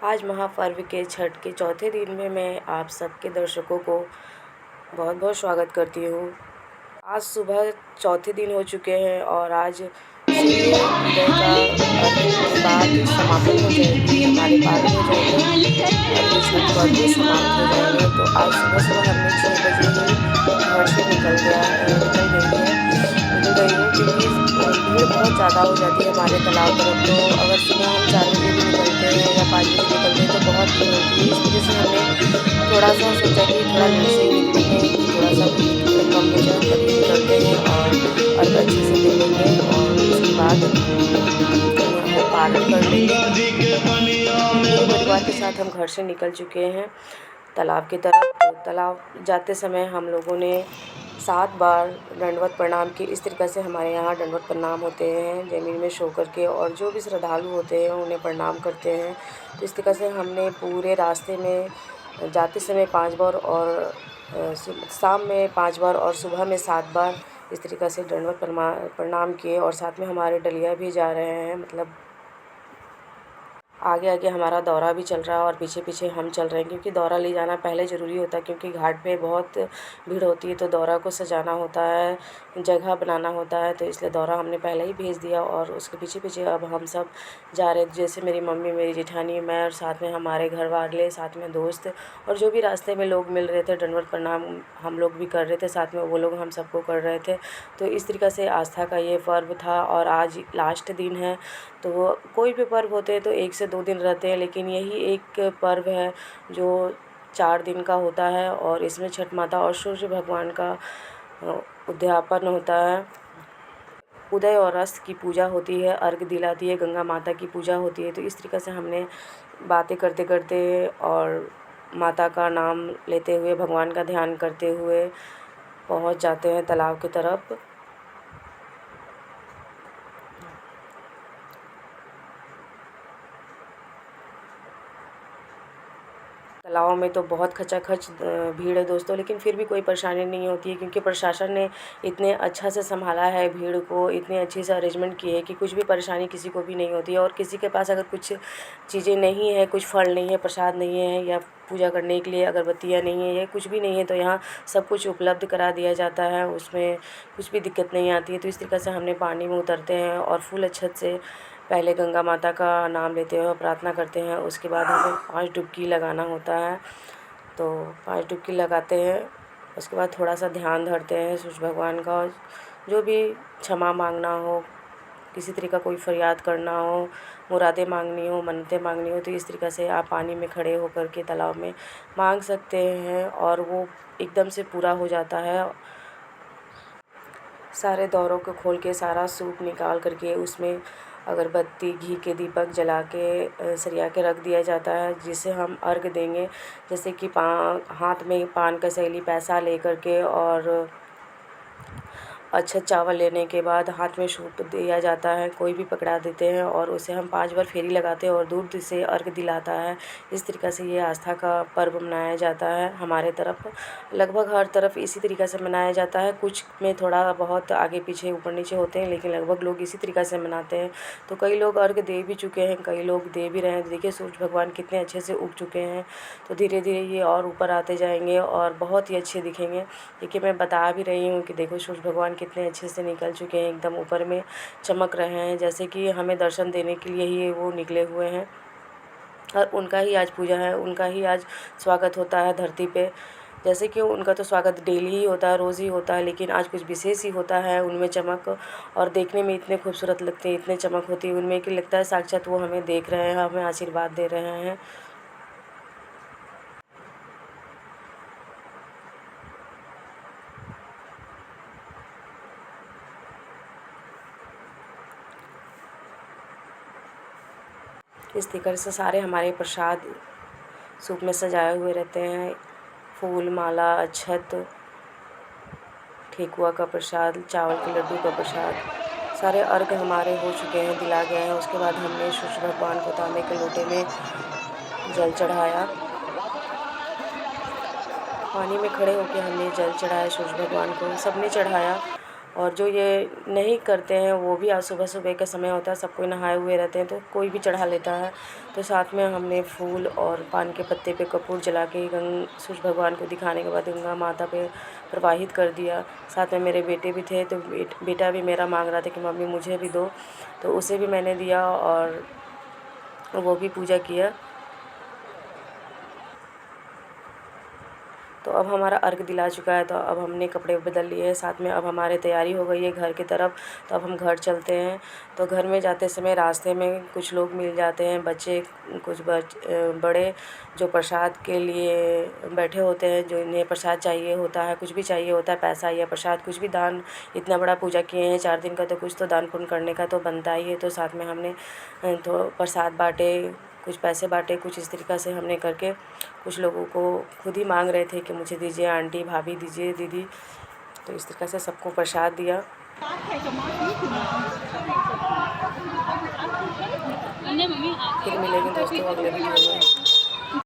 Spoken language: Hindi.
आज महापर्व के छठ के चौथे दिन में मैं आप सबके दर्शकों को बहुत बहुत स्वागत करती हूँ। आज सुबह चौथे दिन हो चुके हैं और आज सूर्य उदय का अर्घ के बाद समापन हो जाएगी, हमारे पारण हो जाएंगे और ये छठ पर्व भी समाप्त हो जाएंगे। तो आज सुबह सुबह हमने 6 बजे ही घर से निकल गई हूँ क्योंकि भीड़ बहुत ज़्यादा हो जाती है हमारे तालाब तरफ। तो अगर सुबह हम 4 बजे भी निकलते हैं या 5 बजे निकलते हैं तो बहुत भीड़ होती है। इस वजह से हमने थोड़ा सा सोचा कि थोड़ा लेट से ही निकलेंगे, थोड़ा सा भीड़ कम हो जाए तभी निकलते हैं और अर्घ अच्छे से दे लेंगे और उसके बाद हम पारण कर लेंगे। पूरे परिवार के साथ हम घर से निकल चुके हैं तालाब की तरफ। तालाब जाते समय हम लोगों ने 7 बार दंडवत प्रणाम की। इस तरीक़े से हमारे यहाँ दंडवत प्रणाम होते हैं, ज़मीन में सो कर के, और जो भी श्रद्धालु होते हैं उन्हें प्रणाम करते हैं। तो इस तरीक़े से हमने पूरे रास्ते में जाते समय 5 बार और शाम में 5 बार और सुबह में 7 बार इस तरीक़े से दंडवत प्रणाम किए। और साथ में हमारे डलिया भी जा रहे हैं, मतलब आगे आगे हमारा दौरा भी चल रहा है और पीछे पीछे हम चल रहे हैं, क्योंकि दौरा ले जाना पहले ज़रूरी होता है क्योंकि घाट पे बहुत भीड़ होती है। तो दौरा को सजाना होता है, जगह बनाना होता है, तो इसलिए दौरा हमने पहले ही भेज दिया और उसके पीछे पीछे अब हम सब जा रहे हैं। जैसे मेरी मम्मी, मेरी जेठानी, मैं और साथ में हमारे घर वाले, साथ में दोस्त और जो भी रास्ते में लोग मिल रहे थे। दंडवत प्रणाम हम लोग भी कर रहे थे, साथ में वो लोग हम सबको कर रहे थे। तो इस तरीक़े से आस्था का ये पर्व था और आज लास्ट दिन है। तो कोई भी पर्व होते हैं तो 1 से 2 दिन रहते हैं, लेकिन यही एक पर्व है जो 4 दिन का होता है और इसमें छठ माता और सूर्य भगवान का उद्यापन होता है। उदय और अस्त की पूजा होती है, अर्घ दिलाती है, गंगा माता की पूजा होती है। तो इस तरीक़े से हमने बातें करते करते और माता का नाम लेते हुए, भगवान का ध्यान करते हुए पहुंच जाते हैं तालाब की तरफ। तालाबों में तो बहुत खचाखच भीड़ है दोस्तों, लेकिन फिर भी कोई परेशानी नहीं होती है क्योंकि प्रशासन ने इतने अच्छा से संभाला है भीड़ को, इतने अच्छे से अरेंजमेंट किए हैं कि कुछ भी परेशानी किसी को भी नहीं होती है। और किसी के पास अगर कुछ चीज़ें नहीं है, कुछ फल नहीं है, प्रसाद नहीं है, या पूजा करने के लिए अगरबत्तियाँ नहीं है, या कुछ भी नहीं है, तो यहाँ सब कुछ उपलब्ध करा दिया जाता है, उसमें कुछ भी दिक्कत नहीं आती है। तो इस तरीक़े से हमने पानी में उतरते हैं और फुल अच्छत से पहले गंगा माता का नाम लेते हुए प्रार्थना करते हैं। उसके बाद हमें 5 डुबकी लगाना होता है, तो 5 डुबकी लगाते हैं। उसके बाद थोड़ा सा ध्यान धरते हैं सूर्य भगवान का, जो भी क्षमा मांगना हो, किसी तरह का कोई फरियाद करना हो, मुरादें मांगनी हो, मन्नतें मांगनी हो, तो इस तरीक़े से आप पानी में खड़े होकर के तालाब में मांग सकते हैं और वो एकदम से पूरा हो जाता है। सारे दौरों को खोल के, सारा सूप निकाल करके उसमें अगरबत्ती, घी के दीपक जला के सरिया के रख दिया जाता है, जिसे हम अर्घ देंगे। जैसे कि हाथ में पान कसैली पैसा लेकर के और अक्षत चावल लेने के बाद हाथ में सूप दिया जाता है, कोई भी पकड़ा देते हैं और उसे हम 5 बार फेरी लगाते हैं और दूध से अर्घ दिलाता है। इस तरीक़े से ये आस्था का पर्व मनाया जाता है हमारे तरफ। लगभग हर तरफ इसी तरीक़े से मनाया जाता है, कुछ में थोड़ा बहुत आगे पीछे ऊपर नीचे होते हैं, लेकिन लगभग लोग इसी तरीक़े से मनाते हैं। तो कई लोग अर्घ दे भी चुके हैं, कई लोग दे भी रहे हैं। देखिए सूर्य भगवान कितने अच्छे से उग चुके हैं, तो धीरे धीरे ये और ऊपर आते जाएंगे और बहुत ही अच्छे दिखेंगे। देखिए मैं बता भी रही हूँ कि देखो सूर्य भगवान कितने अच्छे से निकल चुके हैं, एकदम ऊपर में चमक रहे हैं, जैसे कि हमें दर्शन देने के लिए ही वो निकले हुए हैं। और उनका ही आज पूजा है, उनका ही आज स्वागत होता है धरती पे। जैसे कि उनका तो स्वागत डेली ही होता है, रोज़ ही होता है, लेकिन आज कुछ विशेष ही होता है उनमें चमक। और देखने में इतने खूबसूरत लगते हैं, इतने चमक होती है उनमें कि लगता है साक्षात वो हमें देख रहे हैं, हमें आशीर्वाद दे रहे हैं। इस तरीके से सारे हमारे प्रसाद सूप में सजाए हुए रहते हैं, फूल माला, अक्षत, ठेकुआ का प्रसाद, चावल के लड्डू का प्रसाद, सारे अर्घ हमारे हो चुके हैं, दिला गए हैं। उसके बाद हमने सूर्य भगवान को तांबे के लोटे में जल चढ़ाया, पानी में खड़े होकर हमने जल चढ़ाया सूर्य भगवान को, सबने चढ़ाया। और जो ये नहीं करते हैं वो भी आज सुबह सुबह का समय होता है, सब कोई नहाए हुए रहते हैं तो कोई भी चढ़ा लेता है। तो साथ में हमने फूल और पान के पत्ते पे कपूर जला के सूर्य भगवान को दिखाने के बाद गंगा माता पे प्रवाहित कर दिया। साथ में मेरे बेटे भी थे तो बेटा भी मेरा मांग रहा था कि मम्मी मुझे भी दो, तो उसे भी मैंने दिया और वो भी पूजा किया। तो अब हमारा अर्घ दिला चुका है, तो अब हमने कपड़े बदल लिए हैं, साथ में अब हमारी तैयारी हो गई है घर की तरफ। तो अब हम घर चलते हैं। तो घर में जाते समय रास्ते में कुछ लोग मिल जाते हैं, बच्चे, कुछ बड़े जो प्रसाद के लिए बैठे होते हैं, जो इन्हें प्रसाद चाहिए होता है, कुछ भी चाहिए होता है, पैसा या प्रसाद कुछ भी दान, इतना बड़ा पूजा किए हैं 4 दिन का, तो कुछ तो दान पुण्य करने का तो बनता ही है। तो साथ में हमने तो प्रसाद बाँटे, कुछ पैसे बाँटे, कुछ इस तरीक़ा से हमने करके कुछ लोगों को खुद ही मांग रहे थे कि मुझे दीजिए आंटी, भाभी दीजिए, दीदी। तो इस तरीक़ा से सबको प्रसाद दिया। फिर मिलेंगे दोस्तों अगले वीडियो में।